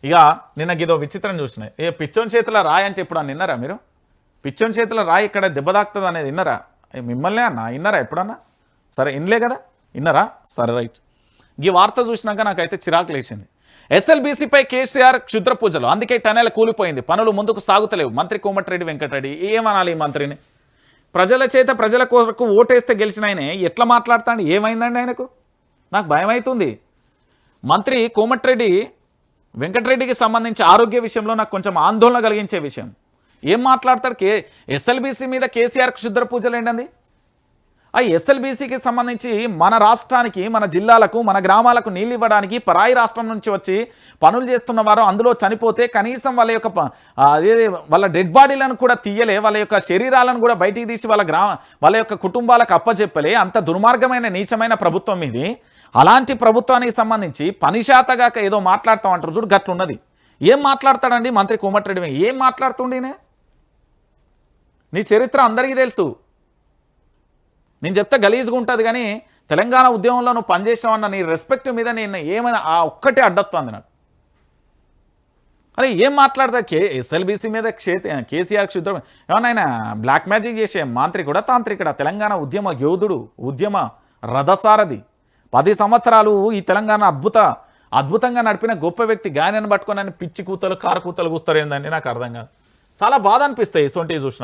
ఇక నిన్న ఇదో విచిత్రం చూసినాయి. పిచ్చోని చేతిలో రాయి అంటే ఇప్పుడు అని విన్నారా మీరు? పిచ్చోని చేతిలో రాయి ఇక్కడ దెబ్బ తాకుతుంది అనేది విన్నారా? మిమ్మల్నే అన్న విన్నారా ఎప్పుడన్నా? సరే వినలే కదా, విన్నారా? సరే రైట్. ఈ వార్త చూసినాక నాకైతే చిరాకు లేచింది. ఎస్ఎల్బీసీపై కేసీఆర్ క్షుద్ర పూజలు, అందుకే టనెల్ కూలిపోయింది, పనులు ముందుకు సాగుతలేవు. మంత్రి కోమటిరెడ్డి వెంకటరెడ్డి ఏమనాలి? ఈ మంత్రిని ప్రజల చేత ప్రజల కొరకు ఓటేస్తే గెలిచిన ఆయనే ఎట్లా మాట్లాడతాడు? ఏమైందండి ఆయనకు? నాకు భయం అవుతుంది. మంత్రి కోమటిరెడ్డి వెంకటరెడ్డికి సంబంధించి ఆరోగ్య విషయంలో నాకు కొంచెం ఆందోళన కలిగించే విషయం. ఏం మాట్లాడతాడు? ఎస్ఎల్బీసీ మీద కేసీఆర్ క్షుద్ర పూజలు ఏంటండి? ఆ ఎస్ఎల్బీసీకి సంబంధించి మన రాష్ట్రానికి, మన జిల్లాలకు, మన గ్రామాలకు నీళ్ళు ఇవ్వడానికి పరాయి రాష్ట్రం నుంచి వచ్చి పనులు చేస్తున్న వారు అందులో చనిపోతే కనీసం వాళ్ళ యొక్క వాళ్ళ డెడ్ బాడీలను కూడా తీయలే, వాళ్ళ యొక్క శరీరాలను కూడా బయటికి తీసి వాళ్ళ యొక్క కుటుంబాలకు అప్పచెప్పలే. అంత దుర్మార్గమైన నీచమైన ప్రభుత్వం ఇది. అలాంటి ప్రభుత్వానికి సంబంధించి పనిశాతగాక ఏదో మాట్లాడుతూ అంటారు చూడు, గట్లున్నది. ఏం మాట్లాడతాడండి మంత్రి కోమటిరెడ్డి? ఏం మాట్లాడుతుండేనే? నీ చరిత్ర అందరికీ తెలుసు. నేను చెప్తే గలీజ్గా ఉంటుంది, కానీ తెలంగాణ ఉద్యమంలో నువ్వు పనిచేసావన్న నీ రెస్పెక్ట్ మీద నేను ఏమైనా ఆ ఒక్కటే అడ్డొస్తుంది నాకు. అరే ఏం మాట్లాడతా? ఎస్ఎల్బీసీ మీద కేసీఆర్ క్షుద్రం ఏమన్నా ఆయన బ్లాక్ మ్యాజిక్ చేసే మంత్రి కూడా తాంత్రికుడా? తెలంగాణ ఉద్యమ యోధుడు, ఉద్యమ రథసారథి. 10 సంవత్సరాలు ఈ తెలంగాణ అద్భుతంగా నడిపిన గొప్ప వ్యక్తి గాయనని పట్టుకొని పిచ్చి కూతలు కారు కూతలు కూస్తారు ఏందండి? నాకు అర్థం కాదు. చాలా బాధ అనిపిస్తాయి ఇటువంటివి చూసిన.